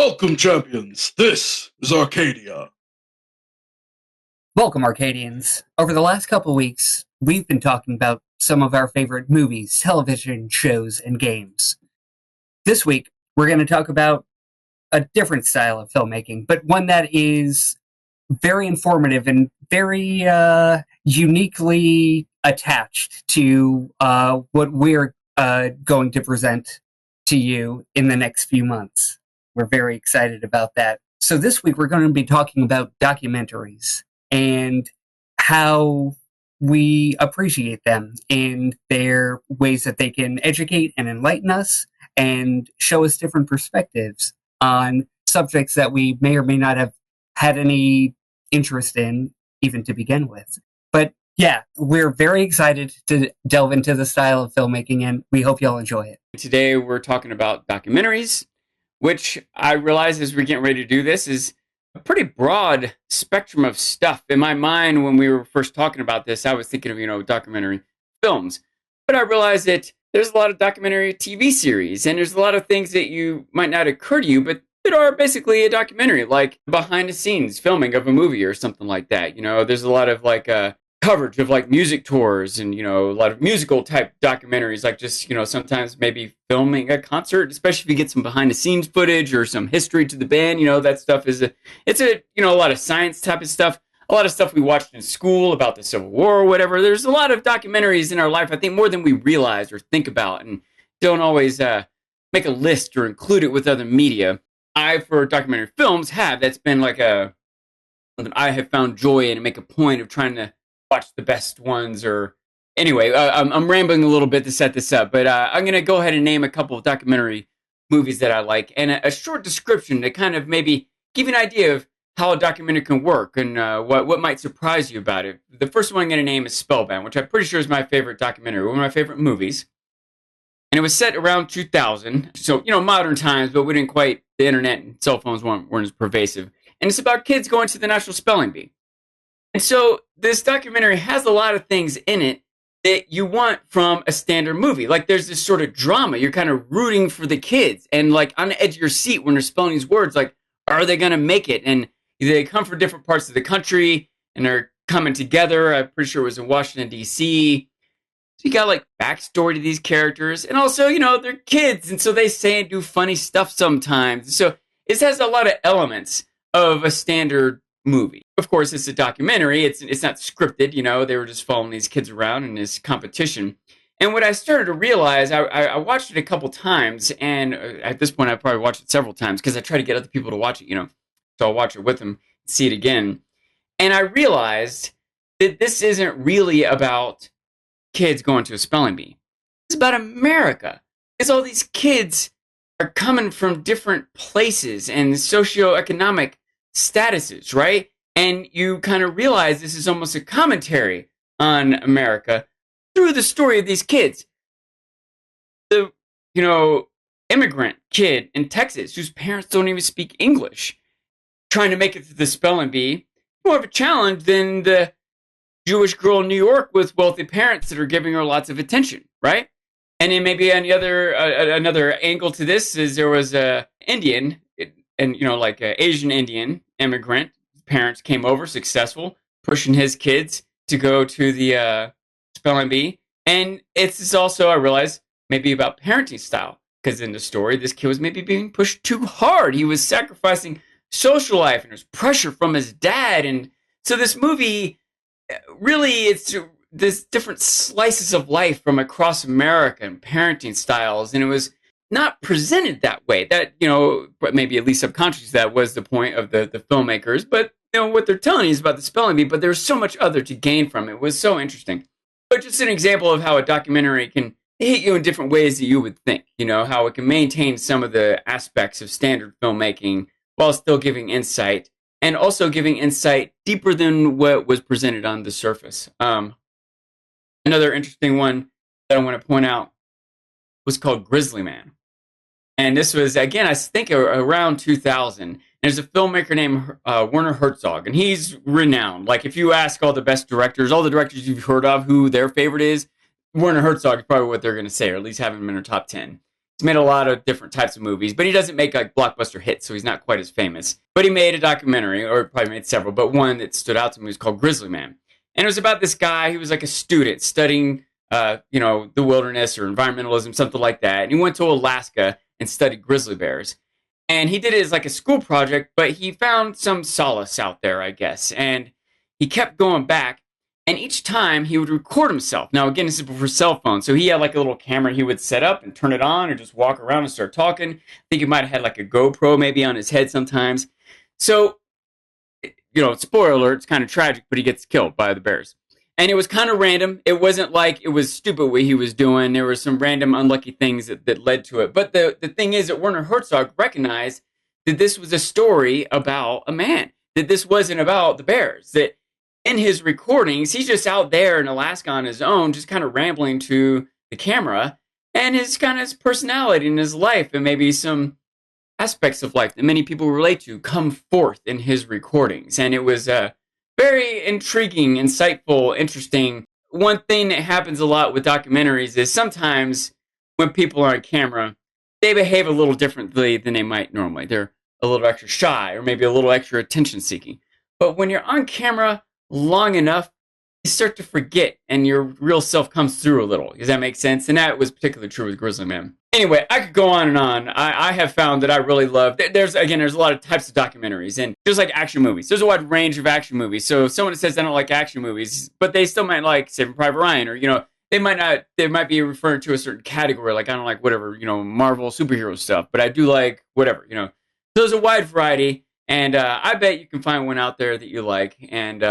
Welcome, champions. This is Arcadia. Welcome, Arcadians. Over the last couple weeks, we've been talking about some of our favorite movies, television shows, and games. This week, we're going to talk about a different style of filmmaking, but one that is very informative and very uniquely attached to what we're going to present to you in the next few months. We're very excited about that. So this week, we're going to be talking about documentaries and how we appreciate them and their ways that they can educate and enlighten us and show us different perspectives on subjects that we may or may not have had any interest in even to begin with. But yeah, we're very excited to delve into the style of filmmaking, and we hope y'all enjoy it. Today we're talking about documentaries, which I realize as we're getting ready to do this is a pretty broad spectrum of stuff. In my mind, when we were first talking about this, I was thinking of, documentary films. But I realized that there's a lot of documentary TV series, and there's a lot of things that you might not occur to you, but that are basically a documentary, like behind the scenes filming of a movie or something like that. There's a lot of coverage of music tours and, a lot of musical type documentaries, like just, sometimes maybe filming a concert, especially if you get some behind the scenes footage or some history to the band, that stuff is a lot of science type of stuff, a lot of stuff we watched in school about the Civil War or whatever. There's a lot of documentaries in our life, I think more than we realize or think about and don't always make a list or include it with other media. For documentary films, that's been something I have found joy in and make a point of trying to watch the best ones. Or anyway, I'm rambling a little bit to set this up, but I'm going to go ahead and name a couple of documentary movies that I like and a short description to kind of maybe give you an idea of how a documentary can work and what might surprise you about it. The first one I'm going to name is Spellbound, which I'm pretty sure is my favorite documentary, one of my favorite movies. And it was set around 2000, so, modern times, but we didn't quite, the internet and cell phones weren't as pervasive. And it's about kids going to the National Spelling Bee. And so this documentary has a lot of things in it that you want from a standard movie. Like there's this sort of drama. You're kind of rooting for the kids and on the edge of your seat when they're spelling these words, are they going to make it? And they come from different parts of the country and they're coming together. I'm pretty sure it was in Washington, D.C., so you got backstory to these characters, and also, they're kids, and so they say and do funny stuff sometimes. So it has a lot of elements of a standard movie. Of course, it's a documentary. It's not scripted. They were just following these kids around in this competition. And what I started to realize, I watched it a couple times, and at this point, I probably watched it several times because I try to get other people to watch it. So I'll watch it with them, see it again, and I realized that this isn't really about kids going to a spelling bee. It's about America. It's all these kids are coming from different places and socioeconomic statuses, right? And you kind of realize this is almost a commentary on America through the story of these kids. The, immigrant kid in Texas whose parents don't even speak English, trying to make it to the spelling bee, more of a challenge than the Jewish girl in New York with wealthy parents that are giving her lots of attention, right? And then maybe on the other another angle to this is there was a Indian, and an Asian Indian immigrant. Parents came over, successful, pushing his kids to go to the spelling bee. And it's also, I realized, maybe about parenting style, because in the story, this kid was maybe being pushed too hard. He was sacrificing social life, and there's pressure from his dad. And so this movie, really, it's this different slices of life from across America and parenting styles, and it was not presented that way. That, maybe at least subconsciously that was the point of the filmmakers, but what they're telling you is about the spelling bee, but there's so much other to gain from it. It was so interesting. But just an example of how a documentary can hit you in different ways that you would think, how it can maintain some of the aspects of standard filmmaking while still giving insight, and also giving insight deeper than what was presented on the surface. Another interesting one that I want to point out was called Grizzly Man. And this was, again, I think around 2000. There's a filmmaker named Werner Herzog, and he's renowned. If you ask all the best directors, all the directors you've heard of, who their favorite is, Werner Herzog is probably what they're going to say, or at least have him in their top 10. He's made a lot of different types of movies, but he doesn't make like blockbuster hits, so he's not quite as famous. But he made a documentary, or probably made several, but one that stood out to me was called Grizzly Man. And it was about this guy. He was like a student studying, the wilderness or environmentalism, something like that. And he went to Alaska and studied grizzly bears. And he did it as like a school project, but he found some solace out there, I guess. And he kept going back. And each time he would record himself. Now, again, this is before cell phones. So he had like a little camera he would set up and turn it on or just walk around and start talking. I think he might have had like a GoPro maybe on his head sometimes. So, spoiler alert, it's kind of tragic, but he gets killed by the bears. And it was kind of random. It wasn't like it was stupid what he was doing. There were some random unlucky things that led to it. But the thing is that Werner Herzog recognized that this was a story about a man, that this wasn't about the bears, that in his recordings, he's just out there in Alaska on his own, just kind of rambling to the camera, and his kind of his personality and his life and maybe some aspects of life that many people relate to come forth in his recordings. And it was very intriguing, insightful, interesting. One thing that happens a lot with documentaries is sometimes when people are on camera, they behave a little differently than they might normally. They're a little extra shy or maybe a little extra attention seeking. But when you're on camera long enough, you start to forget and your real self comes through a little. Does that make sense? And that was particularly true with Grizzly Man. Anyway, I could go on and on. I have found that I really love, there's a lot of types of documentaries, and just like action movies. There's a wide range of action movies. So if someone says they don't like action movies, but they still might like Saving Private Ryan, or, they might be referring to a certain category, like I don't like whatever, Marvel superhero stuff, but I do like whatever, So there's a wide variety. And I bet you can find one out there that you like. And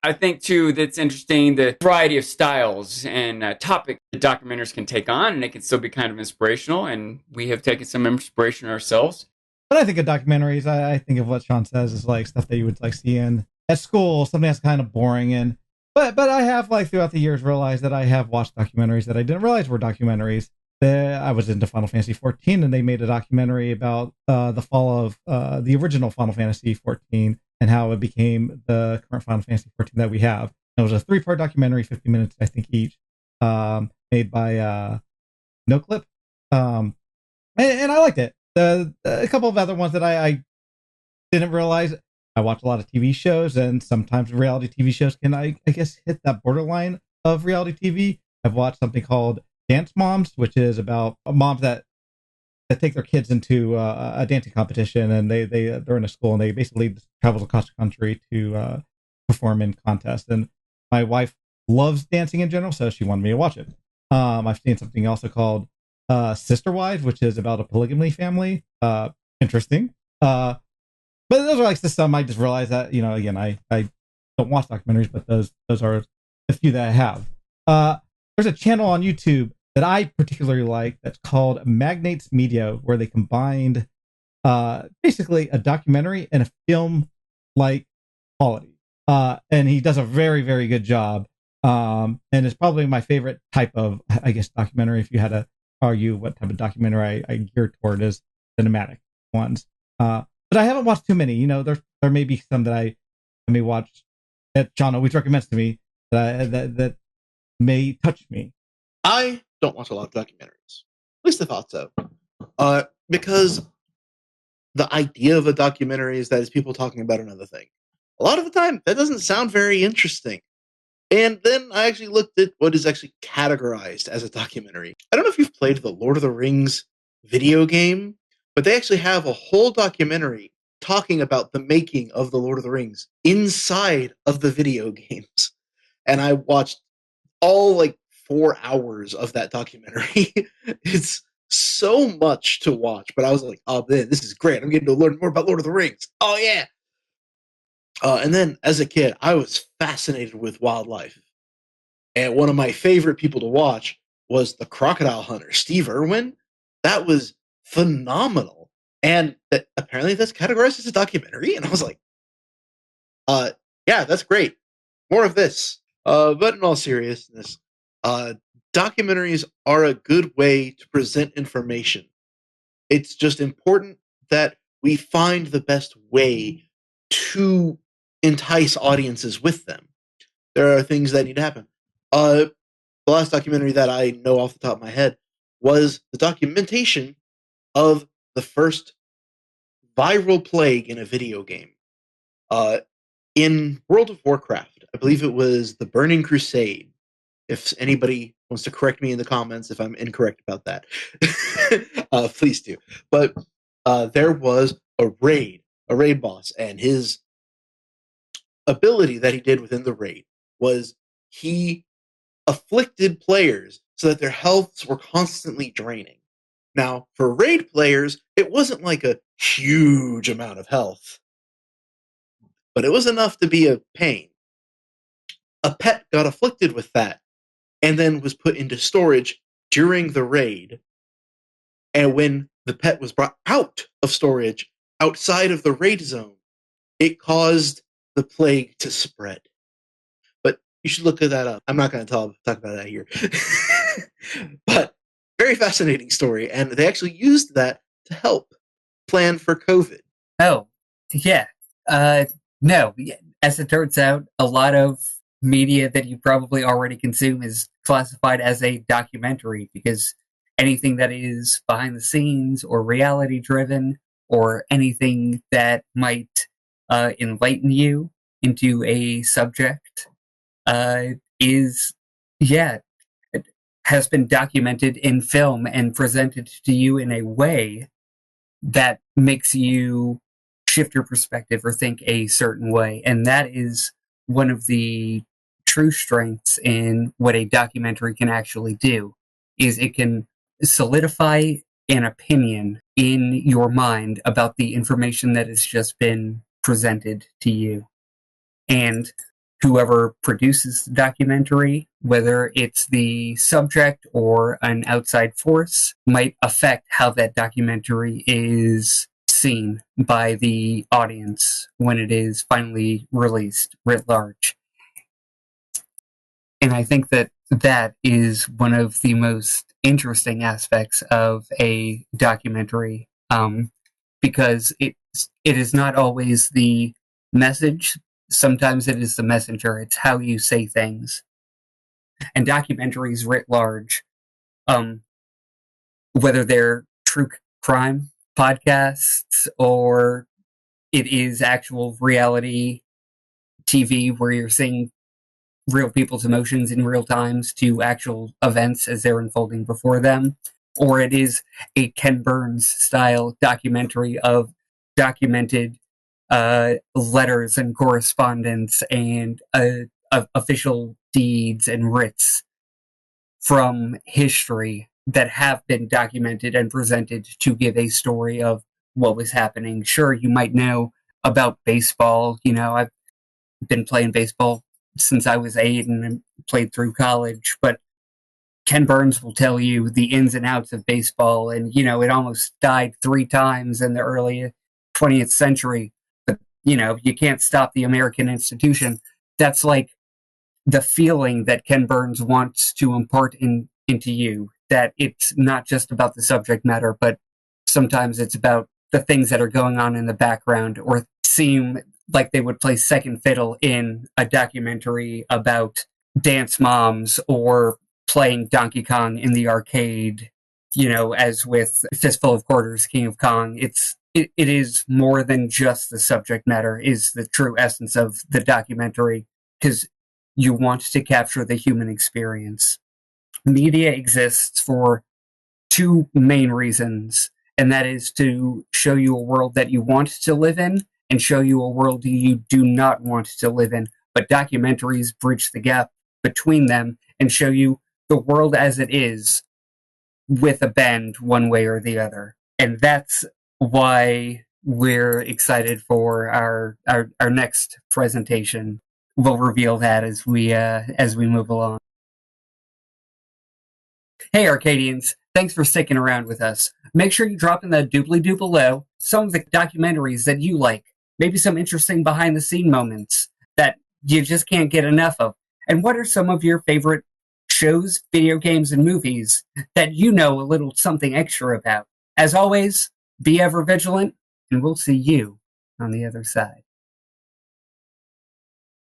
I think, too, that's interesting, the variety of styles and topics that documentaries can take on, and it can still be kind of inspirational. And we have taken some inspiration ourselves. When I think of documentaries, I think of what Sean says is like stuff that you would like see at school, something that's kind of boring. But I have throughout the years realized that I have watched documentaries that I didn't realize were documentaries. I was into Final Fantasy XIV, and they made a documentary about the fall of the original Final Fantasy XIV and how it became the current Final Fantasy XIV that we have. It was a 3-part documentary, 50 minutes, I think, each, made by NoClip. And I liked it. A couple of other ones that I didn't realize. I watch a lot of TV shows, and sometimes reality TV shows can, I guess, hit that borderline of reality TV. I've watched something called Dance Moms, which is about moms that take their kids into a dancing competition, and they're in a school, and they basically travel across the country to perform in contests. And my wife loves dancing in general, so she wanted me to watch it. I've seen something also called Sister Wives, which is about a polygamy family. Interesting. But those are like some I just realized that, again, I don't watch documentaries, but those are a few that I have. There's a channel on YouTube that I particularly like that's called Magnates Media, where they combined basically a documentary and a film-like quality. And he does a very, very good job. And it's probably my favorite type of, I guess, documentary. If you had to argue what type of documentary I gear toward, is cinematic ones. But I haven't watched too many. There may be some that I may watch that John always recommends to me that may touch me. I don't watch a lot of documentaries. At least I thought so. Because the idea of a documentary is that it's people talking about another thing. A lot of the time, that doesn't sound very interesting. And then I actually looked at what is actually categorized as a documentary. I don't know if you've played the Lord of the Rings video game, but they actually have a whole documentary talking about the making of the Lord of the Rings inside of the video games. And I watched all 4 hours of that documentary. It's so much to watch, but I was like, oh man, this is great. I'm getting to learn more about Lord of the Rings. Oh yeah. And then as a kid, I was fascinated with wildlife. And one of my favorite people to watch was the crocodile hunter, Steve Irwin. That was phenomenal. And apparently that's categorized as a documentary. And I was like, yeah, that's great. More of this. But in all seriousness, documentaries are a good way to present information. It's just important that we find the best way to entice audiences with them. There are things that need to happen. The last documentary that I know off the top of my head was the documentation of the first viral plague in a video game. In World of Warcraft, I believe it was the Burning Crusade. If anybody wants to correct me in the comments if I'm incorrect about that, please do. But there was a raid boss, and his ability that he did within the raid was he afflicted players so that their healths were constantly draining. Now, for raid players, it wasn't like a huge amount of health, but it was enough to be a pain. A pet got afflicted with that and then was put into storage during the raid. And when the pet was brought out of storage outside of the raid zone, it caused the plague to spread. But you should look that up. I'm not going to talk about that here. But very fascinating story. And they actually used that to help plan for COVID. Oh, yeah. No, as it turns out, a lot of media that you probably already consume is classified as a documentary, because anything that is behind the scenes or reality driven or anything that might enlighten you into a subject is, yeah, it has been documented in film and presented to you in a way that makes you shift your perspective or think a certain way. And that is one of the true strengths in what a documentary can actually do, is it can solidify an opinion in your mind about the information that has just been presented to you. And whoever produces the documentary, whether it's the subject or an outside force, might affect how that documentary is seen by the audience when it is finally released writ large. And I think that that is one of the most interesting aspects of a documentary, because it is not always the message. Sometimes it is the messenger. It's how you say things. And documentaries writ large, whether they're true crime podcasts or it is actual reality TV where you're seeing real people's emotions in real times to actual events as they're unfolding before them, or it is a Ken Burns style documentary of documented letters and correspondence and official deeds and writs from history that have been documented and presented to give a story of what was happening. Sure, you might know about baseball. You know, I've been playing baseball since I was 8 and played through college, but Ken Burns will tell you the ins and outs of baseball, and, you know, it almost died 3 times in the early 20th century, but, you know, you can't stop the American institution. That's like the feeling that Ken Burns wants to impart into you, that it's not just about the subject matter, but sometimes it's about the things that are going on in the background or seem like they would play second fiddle in a documentary about dance moms or playing Donkey Kong in the arcade, you know, as with Fistful of Quarters, King of Kong. It is more than just the subject matter, is the true essence of the documentary, because you want to capture the human experience. Media exists for 2 main reasons, and that is to show you a world that you want to live in and show you a world you do not want to live in. But documentaries bridge the gap between them and show you the world as it is with a bend one way or the other. And that's why we're excited for our next presentation. We'll reveal that as we move along. Hey, Arcadians, thanks for sticking around with us. Make sure you drop in the doobly-doo below some of the documentaries that you like, maybe some interesting behind-the-scene moments that you just can't get enough of. And what are some of your favorite shows, video games, and movies that you know a little something extra about? As always, be ever vigilant, and we'll see you on the other side.